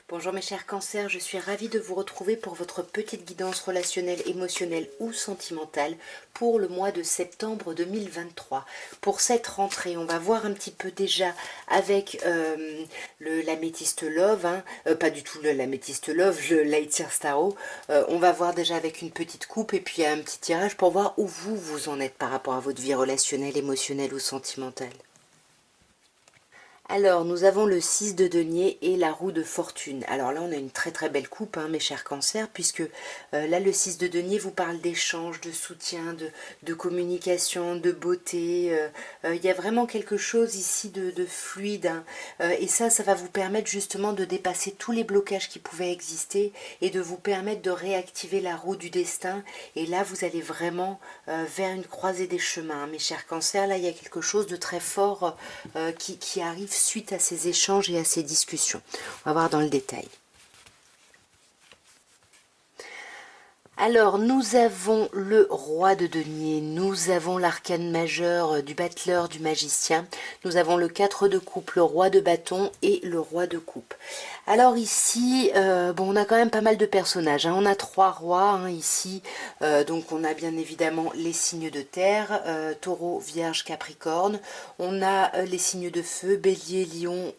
Bonjour mes chers cancers, je suis ravie de vous retrouver pour votre petite guidance relationnelle, émotionnelle ou sentimentale pour le mois de septembre 2023. Pour cette rentrée, on va voir un petit peu déjà avec l'améthyste love, pas du tout l'améthyste love, le Light Year Starro. On va voir déjà avec une petite coupe et puis un petit tirage pour voir où vous en êtes par rapport à votre vie relationnelle, émotionnelle ou sentimentale. Alors, nous avons le 6 de denier et la roue de fortune. Alors là, on a une très très belle coupe, mes chers cancers, puisque là, le 6 de denier vous parle d'échange, de soutien, de communication, de beauté. Il y a vraiment quelque chose ici de fluide. Et ça va vous permettre justement de dépasser tous les blocages qui pouvaient exister et de vous permettre de réactiver la roue du destin. Et là, vous allez vraiment vers une croisée des chemins, mes chers cancers. Là, il y a quelque chose de très fort qui arrive suite à ces échanges et à ces discussions. On va voir dans le détail. Alors, nous avons le roi de denier, nous avons l'arcane majeur du battleur, du magicien, nous avons le 4 de coupe, le roi de bâton et le roi de coupe. Alors ici, bon, on a quand même pas mal de personnages, on a 3 rois ici, donc on a bien évidemment les signes de terre, taureau, vierge, capricorne, on a les signes de feu, bélier, lion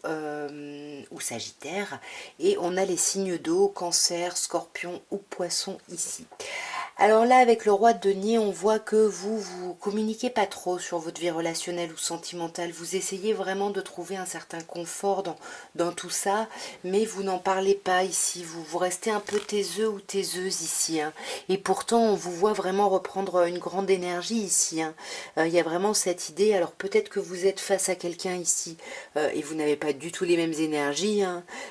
ou sagittaire, et on a les signes d'eau, cancer, scorpion ou poisson ici. Alors là, avec le roi de denier, on voit que vous communiquez pas trop sur votre vie relationnelle ou sentimentale. Vous essayez vraiment de trouver un certain confort dans tout ça, mais vous n'en parlez pas ici. Vous restez un peu taiseux ou taiseuse ici. Et pourtant, on vous voit vraiment reprendre une grande énergie ici. Il y a vraiment cette idée. Alors peut-être que vous êtes face à quelqu'un ici et vous n'avez pas du tout les mêmes énergies.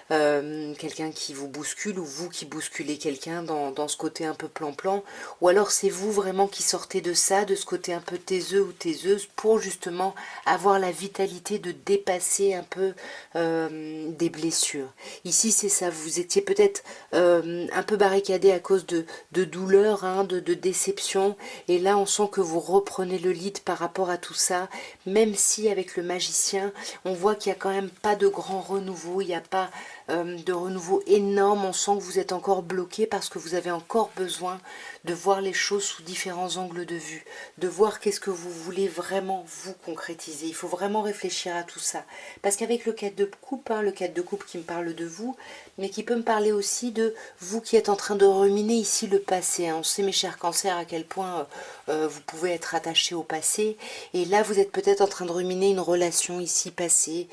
Quelqu'un qui vous bouscule ou vous qui bousculez quelqu'un dans ce côté un peu plan-plan. Ou alors c'est vous vraiment qui sortez de ça, de ce côté un peu taiseux ou taiseuse, pour justement avoir la vitalité de dépasser un peu des blessures. Ici c'est ça, vous étiez peut-être un peu barricadé à cause de douleur, de déception, et là on sent que vous reprenez le lead par rapport à tout ça, même si avec le magicien, on voit qu'il n'y a quand même pas de grand renouveau, il n'y a pas de renouveau énorme, on sent que vous êtes encore bloqué parce que vous avez encore besoin de voir les choses sous différents angles de vue, de voir qu'est-ce que vous voulez vraiment vous concrétiser. Il faut vraiment réfléchir à tout ça. Parce qu'avec le 4 de coupe, le 4 de coupe qui me parle de vous, mais qui peut me parler aussi de vous qui êtes en train de ruminer ici le passé. On sait, mes chers cancers, à quel point vous pouvez être attaché au passé. Et là, vous êtes peut-être en train de ruminer une relation ici passée.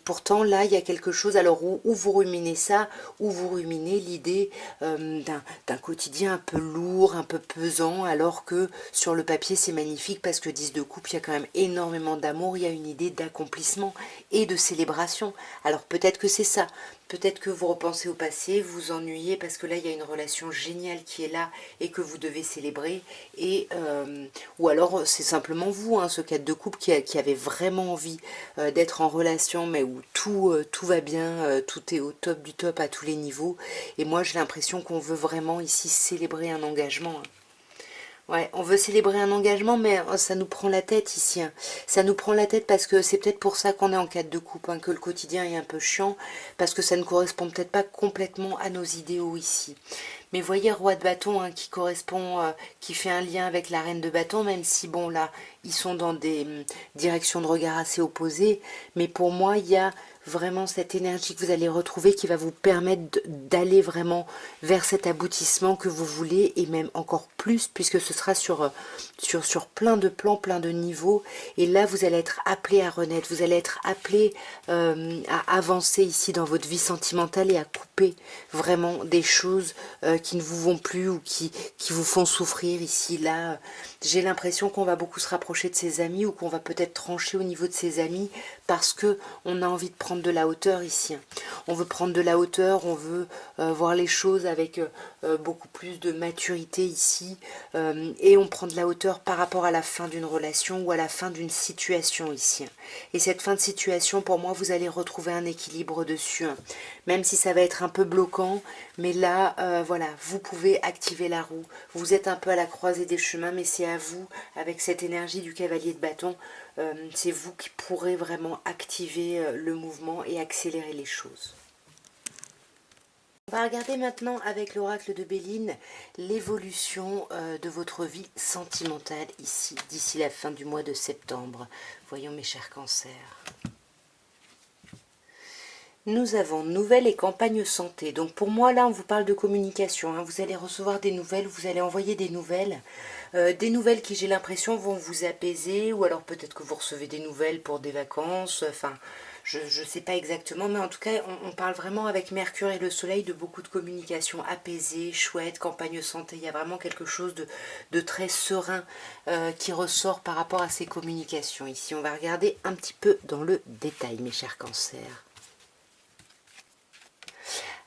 Pourtant, là, il y a quelque chose, alors où vous ruminez ça, où vous ruminez l'idée d'un quotidien un peu lourd, un peu pesant, alors que sur le papier, c'est magnifique parce que 10 de coupe, il y a quand même énormément d'amour, il y a une idée d'accomplissement et de célébration. Alors peut-être que c'est ça. Peut-être que vous repensez au passé, vous vous ennuyez parce que là, il y a une relation géniale qui est là et que vous devez célébrer. Et, ou alors, c'est simplement vous, ce 4 de coupe qui avait vraiment envie d'être en relation, mais où tout va bien, tout est au top du top à tous les niveaux. Et moi, j'ai l'impression qu'on veut vraiment ici célébrer un engagement. Ouais, on veut célébrer un engagement, mais ça nous prend la tête ici. Ça nous prend la tête parce que c'est peut-être pour ça qu'on est en 4 de coupe, que le quotidien est un peu chiant, parce que ça ne correspond peut-être pas complètement à nos idéaux ici. Mais voyez, roi de bâton qui correspond, qui fait un lien avec la reine de bâton, même si, bon, là, ils sont dans des directions de regard assez opposées. Mais pour moi, il y a vraiment cette énergie que vous allez retrouver qui va vous permettre d'aller vraiment vers cet aboutissement que vous voulez, et même encore plus, puisque ce sera sur plein de plans, plein de niveaux. Et là, vous allez être appelé à renaître, vous allez être appelé à avancer ici dans votre vie sentimentale et à couper vraiment des choses qui ne vous vont plus ou qui vous font souffrir ici, là. J'ai l'impression qu'on va beaucoup se rapprocher de ses amis ou qu'on va peut-être trancher au niveau de ses amis parce que on a envie de prendre de la hauteur ici. On veut prendre de la hauteur, on veut voir les choses avec beaucoup plus de maturité ici et on prend de la hauteur par rapport à la fin d'une relation ou à la fin d'une situation ici. Et cette fin de situation, pour moi, vous allez retrouver un équilibre dessus, même si ça va être un peu bloquant, mais là, voilà, vous pouvez activer la roue. Vous êtes un peu à la croisée des chemins, mais c'est à vous, avec cette énergie du cavalier de bâton, c'est vous qui pourrez vraiment activer le mouvement et accélérer les choses. On va regarder maintenant avec l'oracle de Béline l'évolution de votre vie sentimentale ici, d'ici la fin du mois de septembre. Voyons mes chers cancers. Nous avons nouvelles et campagnes santé. Donc pour moi, là, on vous parle de communication. Hein. Vous allez recevoir des nouvelles, vous allez envoyer des nouvelles. Des nouvelles qui, j'ai l'impression, vont vous apaiser. Ou alors peut-être que vous recevez des nouvelles pour des vacances. Enfin, je ne sais pas exactement. Mais en tout cas, on parle vraiment avec Mercure et le Soleil de beaucoup de communication apaisée, chouette, campagne santé. Il y a vraiment quelque chose de très serein qui ressort par rapport à ces communications. Ici, on va regarder un petit peu dans le détail, mes chers cancers.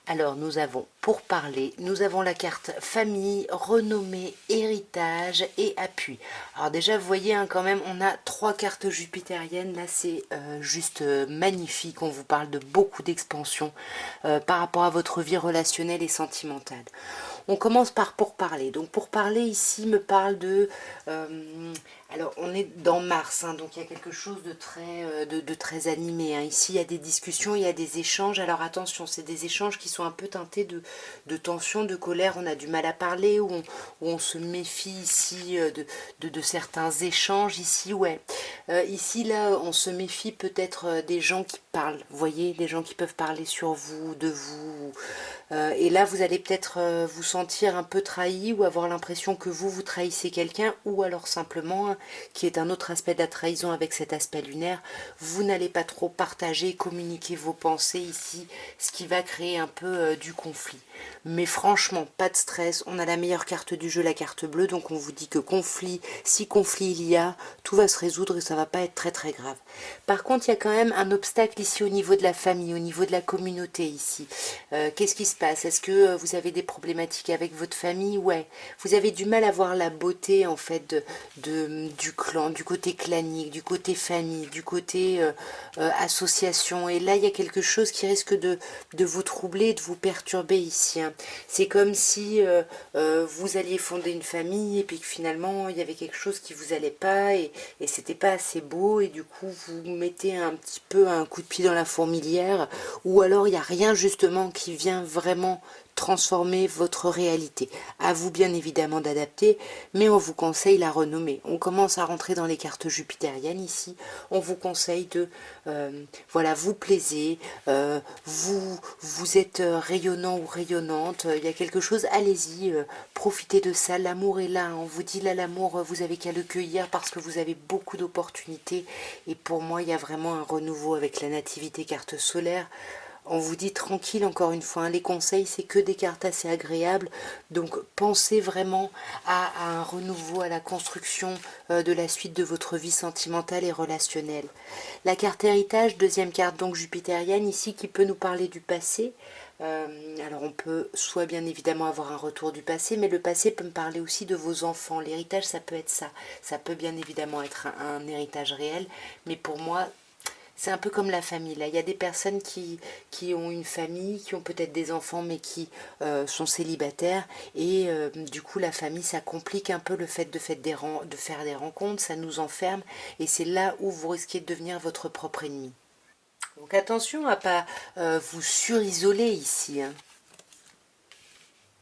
Alors nous avons pour parler, nous avons la carte famille, renommée, héritage et appui. Alors déjà vous voyez hein, quand même on a 3 cartes jupitériennes, là c'est juste magnifique, on vous parle de beaucoup d'expansion par rapport à votre vie relationnelle et sentimentale. On commence par pour parler, donc pour parler ici me parle de... alors on est dans Mars, hein, donc il y a quelque chose de très animé. Hein. Ici il y a des discussions, il y a des échanges. Alors attention, c'est des échanges qui sont un peu teintés de tension, de colère. On a du mal à parler, où on se méfie ici de certains échanges. Ici, ouais. Ici, là, on se méfie peut-être des gens qui parlent. Vous voyez, des gens qui peuvent parler sur vous, de vous. Et là, vous allez peut-être vous sentir un peu trahi ou avoir l'impression que vous trahissez quelqu'un, ou alors simplement, hein, qui est un autre aspect de la trahison avec cet aspect lunaire, vous n'allez pas trop partager, communiquer vos pensées ici, ce qui va créer un peu du conflit. Mais franchement, pas de stress, on a la meilleure carte du jeu, la carte bleue, donc on vous dit que conflit, si conflit il y a, tout va se résoudre et ça va pas être très très grave. Par contre, il y a quand même un obstacle ici au niveau de la famille, au niveau de la communauté ici. Qu'est-ce qui se passe? Est-ce que vous avez des problématiques avec votre famille? Ouais. Vous avez du mal à voir la beauté en fait du clan, du côté clanique, du côté famille, du côté association. Et là, il y a quelque chose qui risque de vous troubler, de vous perturber ici. Hein. C'est comme si vous alliez fonder une famille et puis que finalement, il y avait quelque chose qui vous allait pas et c'était pas assez beau et du coup, vous mettez un petit peu un coup de pied dans la fourmilière ou alors il n'y a rien justement qui vient vraiment transformer votre réalité. À vous bien évidemment d'adapter, mais on vous conseille la renommée. On commence à rentrer dans les cartes jupitériennes ici. On vous conseille de, voilà, vous plaisez, vous êtes rayonnant ou rayonnante. Il y a quelque chose, allez-y, profitez de ça. L'amour est là. On vous dit là, l'amour, vous avez qu'à le cueillir parce que vous avez beaucoup d'opportunités. Et pour moi, il y a vraiment un renouveau avec la nativité carte solaire. On vous dit tranquille encore une fois, hein, les conseils c'est que des cartes assez agréables, donc pensez vraiment à un renouveau, à la construction de la suite de votre vie sentimentale et relationnelle. La carte héritage, deuxième carte donc jupitérienne ici qui peut nous parler du passé. Alors on peut soit bien évidemment avoir un retour du passé, mais le passé peut me parler aussi de vos enfants. L'héritage ça peut être ça, ça peut bien évidemment être un héritage réel, mais pour moi c'est un peu comme la famille. Là, il y a des personnes qui ont une famille, qui ont peut-être des enfants, mais qui sont célibataires. Et du coup, la famille, ça complique un peu le fait de faire des rencontres, ça nous enferme. Et c'est là où vous risquez de devenir votre propre ennemi. Donc attention à pas vous surisoler ici. Hein.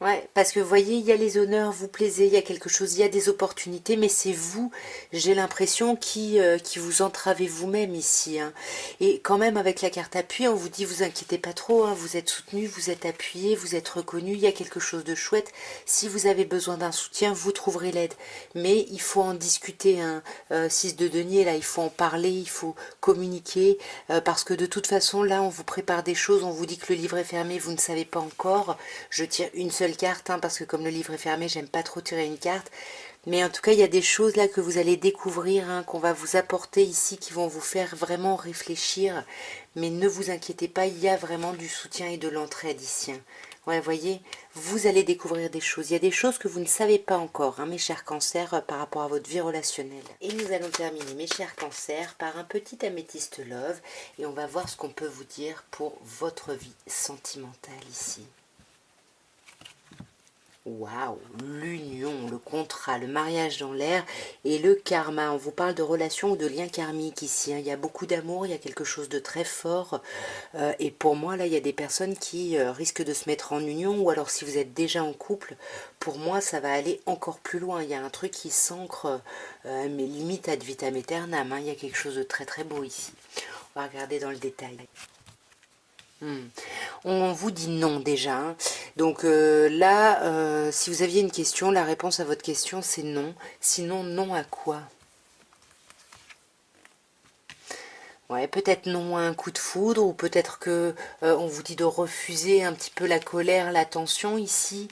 Ouais, parce que vous voyez, il y a les honneurs, vous plaisez, il y a quelque chose, il y a des opportunités, mais c'est vous, j'ai l'impression, qui vous entravez vous-même ici. Hein. Et quand même, avec la carte appui, on vous dit, vous inquiétez pas trop, hein, vous êtes soutenu, vous êtes appuyé, vous êtes reconnu, il y a quelque chose de chouette. Si vous avez besoin d'un soutien, vous trouverez l'aide. Mais il faut en discuter, hein. 6 de denier, là, il faut en parler, il faut communiquer, parce que de toute façon, là, on vous prépare des choses, on vous dit que le livre est fermé, vous ne savez pas encore. Je tire une seule carte, hein, parce que comme le livre est fermé, j'aime pas trop tirer une carte. Mais en tout cas, il y a des choses là que vous allez découvrir, hein, qu'on va vous apporter ici, qui vont vous faire vraiment réfléchir. Mais ne vous inquiétez pas, il y a vraiment du soutien et de l'entraide ici. Hein. Ouais, voyez, vous allez découvrir des choses. Il y a des choses que vous ne savez pas encore, hein, mes chers cancers, par rapport à votre vie relationnelle. Et nous allons terminer, mes chers cancers, par un petit améthyste love. Et on va voir ce qu'on peut vous dire pour votre vie sentimentale ici. Waouh, l'union, le contrat, le mariage dans l'air et le karma. On vous parle de relations ou de liens karmiques ici, hein. Il y a beaucoup d'amour, il y a quelque chose de très fort. Et pour moi, là, il y a des personnes qui risquent de se mettre en union. Ou alors, si vous êtes déjà en couple, pour moi, ça va aller encore plus loin. Il y a un truc qui s'ancre, mais limite ad vitam aeternam, hein. Il y a quelque chose de très très beau ici. On va regarder dans le détail. On vous dit non déjà, hein. Donc là, si vous aviez une question, la réponse à votre question c'est non. Sinon, non à quoi? Ouais, peut-être non à un coup de foudre, ou peut-être que on vous dit de refuser un petit peu la colère, la tension ici.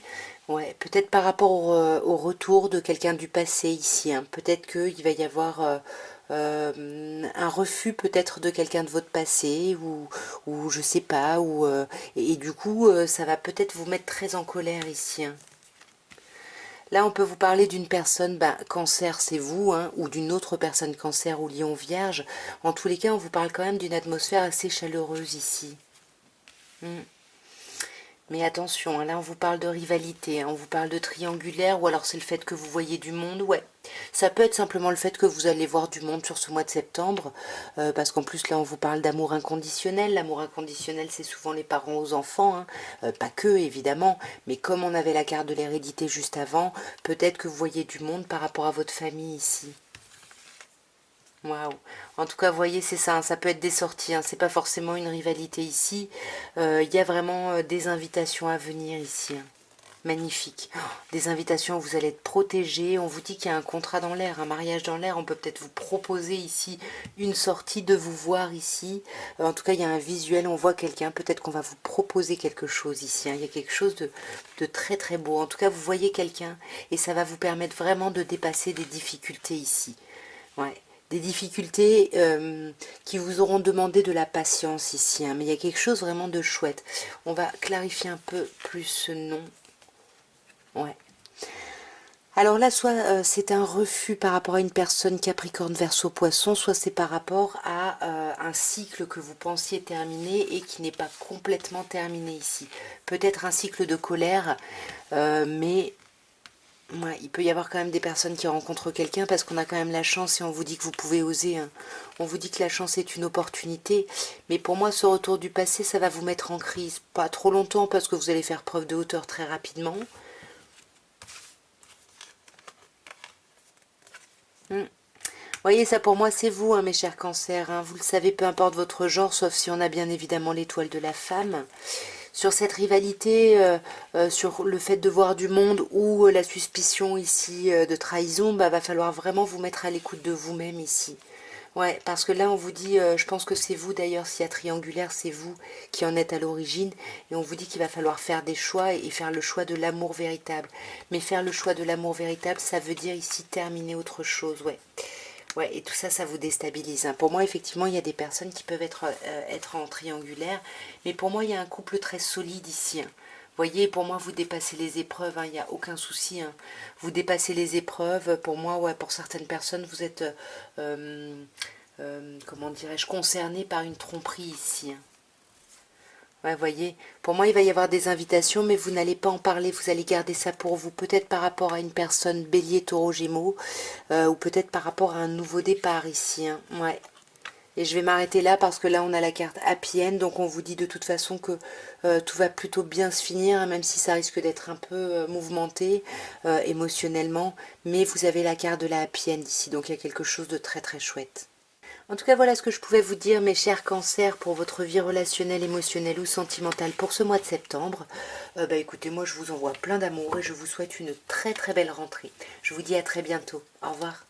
Ouais, peut-être par rapport au retour de quelqu'un du passé ici, hein. Peut-être qu'il va y avoir un refus peut-être de quelqu'un de votre passé, ou je sais pas, et du coup ça va peut-être vous mettre très en colère ici, hein. Là, on peut vous parler d'une personne, cancer, c'est vous, hein, ou d'une autre personne cancer ou lion vierge. En tous les cas, on vous parle quand même d'une atmosphère assez chaleureuse ici. Hmm. Mais attention, hein, là on vous parle de rivalité, hein, on vous parle de triangulaire, ou alors c'est le fait que vous voyez du monde, ouais. Ça peut être simplement le fait que vous allez voir du monde sur ce mois de septembre, parce qu'en plus là on vous parle d'amour inconditionnel. L'amour inconditionnel c'est souvent les parents aux enfants, hein. Pas que évidemment, mais comme on avait la carte de l'hérédité juste avant, peut-être que vous voyez du monde par rapport à votre famille ici. Waouh. En tout cas, vous voyez, c'est ça, hein, ça peut être des sorties, hein, c'est pas forcément une rivalité ici. Il y a vraiment des invitations à venir ici, hein. Magnifique. Oh, des invitations où vous allez être protégés. On vous dit qu'il y a un contrat dans l'air, un mariage dans l'air. On peut peut-être vous proposer ici une sortie, de vous voir ici. En tout cas, il y a un visuel, on voit quelqu'un. Peut-être qu'on va vous proposer quelque chose ici, hein. Il y a quelque chose de très très beau. En tout cas, vous voyez quelqu'un et ça va vous permettre vraiment de dépasser des difficultés ici. Ouais, des difficultés qui vous auront demandé de la patience ici, hein. Mais il y a quelque chose vraiment de chouette. On va clarifier un peu plus ce nom. Ouais. Alors là, soit c'est un refus par rapport à une personne Capricorne, Verseau, Poisson, soit c'est par rapport à un cycle que vous pensiez terminé et qui n'est pas complètement terminé ici. Peut-être un cycle de colère, mais ouais, il peut y avoir quand même des personnes qui rencontrent quelqu'un parce qu'on a quand même la chance et on vous dit que vous pouvez oser, hein. On vous dit que la chance est une opportunité. Mais pour moi, ce retour du passé, ça va vous mettre en crise. Pas trop longtemps parce que vous allez faire preuve de hauteur très rapidement. Vous voyez, ça pour moi, c'est vous, hein, mes chers cancers, hein. Vous le savez, peu importe votre genre, sauf si on a bien évidemment l'étoile de la femme. Sur cette rivalité, sur le fait de voir du monde ou la suspicion ici de trahison, va falloir vraiment vous mettre à l'écoute de vous-même ici. Ouais, parce que là, on vous dit, je pense que c'est vous d'ailleurs, s'il y a triangulaire, c'est vous qui en êtes à l'origine. Et on vous dit qu'il va falloir faire des choix et faire le choix de l'amour véritable. Mais faire le choix de l'amour véritable, ça veut dire ici terminer autre chose, ouais. Ouais, et tout ça, ça vous déstabilise, hein. Pour moi, effectivement, il y a des personnes qui peuvent être en triangulaire. Mais pour moi, il y a un couple très solide ici, hein. Vous voyez, pour moi, vous dépassez les épreuves, hein, il n'y a aucun souci, hein. Vous dépassez les épreuves. Pour moi, ouais, pour certaines personnes, vous êtes, comment dirais-je, concerné par une tromperie ici, hein. Ouais, voyez, pour moi, il va y avoir des invitations, mais vous n'allez pas en parler, vous allez garder ça pour vous. Peut-être par rapport à une personne bélier, taureau, gémeaux, ou peut-être par rapport à un nouveau départ ici, hein. Ouais. Et je vais m'arrêter là parce que là, on a la carte Happy End, donc on vous dit de toute façon que tout va plutôt bien se finir, hein, même si ça risque d'être un peu mouvementé émotionnellement. Mais vous avez la carte de la Happy End ici, donc il y a quelque chose de très très chouette. En tout cas, voilà ce que je pouvais vous dire, mes chers cancers, pour votre vie relationnelle, émotionnelle ou sentimentale pour ce mois de septembre. Écoutez, moi je vous envoie plein d'amour et je vous souhaite une très très belle rentrée. Je vous dis à très bientôt. Au revoir.